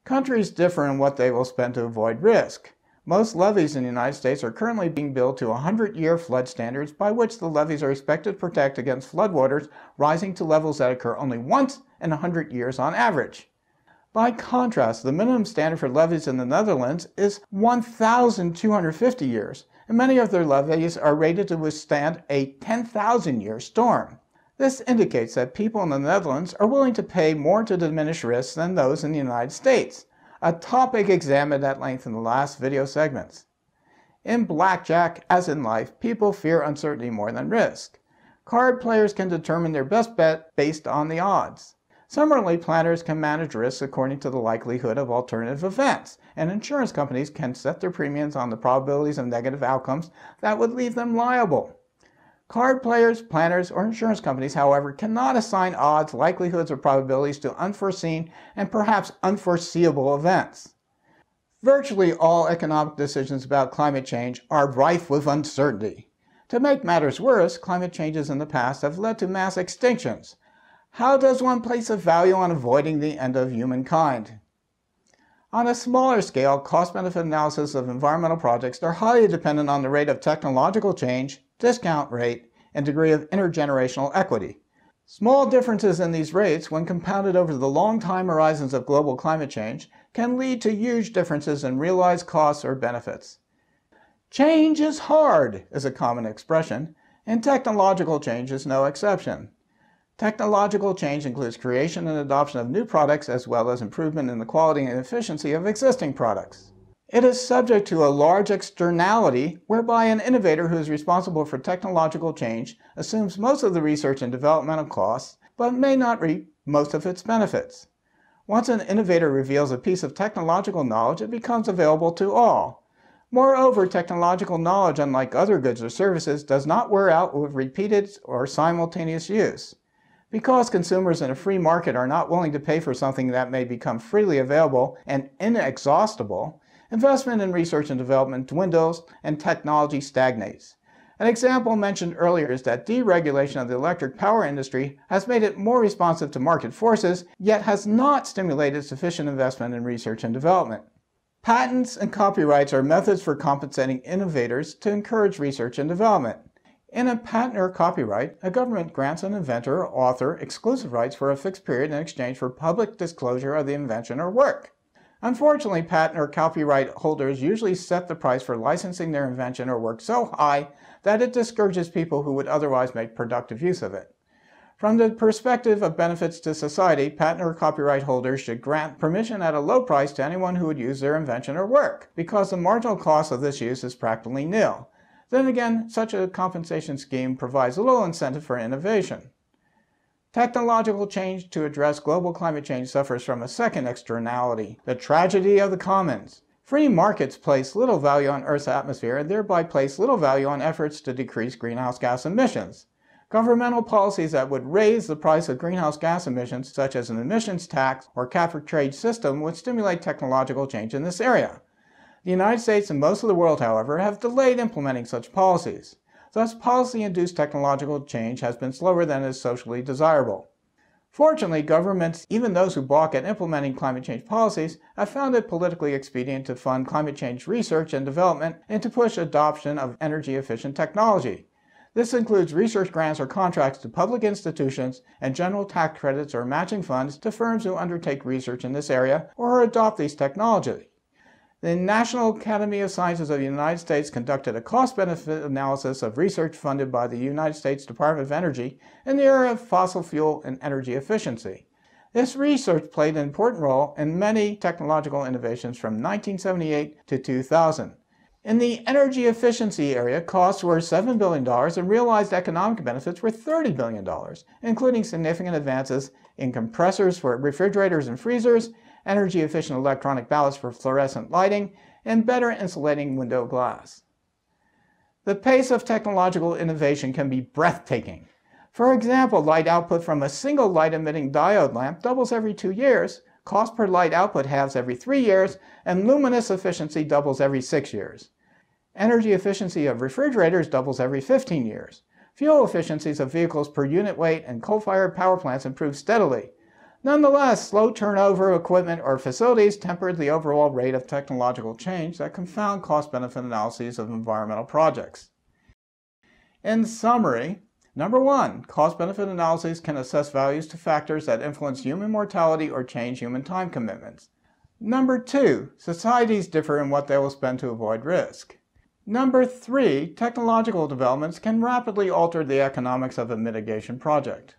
Countries differ in what they will spend to avoid risk. Most levees in the United States are currently being built to 100-year flood standards, by which the levees are expected to protect against floodwaters rising to levels that occur only once in 100 years on average. By contrast, the minimum standard for levees in the Netherlands is 1,250 years, and many of their levees are rated to withstand a 10,000-year storm. This indicates that people in the Netherlands are willing to pay more to diminish risks than those in the United States, a topic examined at length in the last video segments. In blackjack, as in life, people fear uncertainty more than risk. Card players can determine their best bet based on the odds. Similarly, planners can manage risks according to the likelihood of alternative events, and insurance companies can set their premiums on the probabilities of negative outcomes that would leave them liable. Card players, planners, or insurance companies, however, cannot assign odds, likelihoods, or probabilities to unforeseen and perhaps unforeseeable events. Virtually all economic decisions about climate change are rife with uncertainty. To make matters worse, climate changes in the past have led to mass extinctions. How does one place a value on avoiding the end of humankind? On a smaller scale, cost-benefit analysis of environmental projects are highly dependent on the rate of technological change, discount rate, and degree of intergenerational equity. Small differences in these rates, when compounded over the long time horizons of global climate change, can lead to huge differences in realized costs or benefits. Change is hard is a common expression, and technological change is no exception. Technological change includes creation and adoption of new products as well as improvement in the quality and efficiency of existing products. It is subject to a large externality whereby an innovator who is responsible for technological change assumes most of the research and developmental costs, but may not reap most of its benefits. Once an innovator reveals a piece of technological knowledge, it becomes available to all. Moreover, technological knowledge, unlike other goods or services, does not wear out with repeated or simultaneous use. Because consumers in a free market are not willing to pay for something that may become freely available and inexhaustible, investment in research and development dwindles and technology stagnates. An example mentioned earlier is that deregulation of the electric power industry has made it more responsive to market forces, yet has not stimulated sufficient investment in research and development. Patents and copyrights are methods for compensating innovators to encourage research and development. In a patent or copyright, a government grants an inventor or author exclusive rights for a fixed period in exchange for public disclosure of the invention or work. Unfortunately, patent or copyright holders usually set the price for licensing their invention or work so high that it discourages people who would otherwise make productive use of it. From the perspective of benefits to society, patent or copyright holders should grant permission at a low price to anyone who would use their invention or work, because the marginal cost of this use is practically nil. Then again, such a compensation scheme provides little incentive for innovation. Technological change to address global climate change suffers from a second externality, the tragedy of the commons. Free markets place little value on Earth's atmosphere and thereby place little value on efforts to decrease greenhouse gas emissions. Governmental policies that would raise the price of greenhouse gas emissions, such as an emissions tax or cap-and-trade system, would stimulate technological change in this area. The United States and most of the world, however, have delayed implementing such policies. Thus, policy-induced technological change has been slower than is socially desirable. Fortunately, governments, even those who balk at implementing climate change policies, have found it politically expedient to fund climate change research and development and to push adoption of energy-efficient technology. This includes research grants or contracts to public institutions and general tax credits or matching funds to firms who undertake research in this area or adopt these technologies. The National Academy of Sciences of the United States conducted a cost-benefit analysis of research funded by the United States Department of Energy in the area of fossil fuel and energy efficiency. This research played an important role in many technological innovations from 1978 to 2000. In the energy efficiency area, costs were $7 billion and realized economic benefits were $30 billion, including significant advances in compressors for refrigerators and freezers, energy-efficient electronic ballasts for fluorescent lighting, and better insulating window glass. The pace of technological innovation can be breathtaking. For example, light output from a single light-emitting diode lamp doubles every 2 years, cost per light output halves every 3 years, and luminous efficiency doubles every 6 years. Energy efficiency of refrigerators doubles every 15 years. Fuel efficiencies of vehicles per unit weight and coal-fired power plants improve steadily. Nonetheless, slow turnover of equipment or facilities tempers the overall rate of technological change that confound cost-benefit analyses of environmental projects. In summary, number 1, cost-benefit analyses can assess values to factors that influence human mortality or change human time commitments. Number 2, societies differ in what they will spend to avoid risk. Number 3, technological developments can rapidly alter the economics of a mitigation project.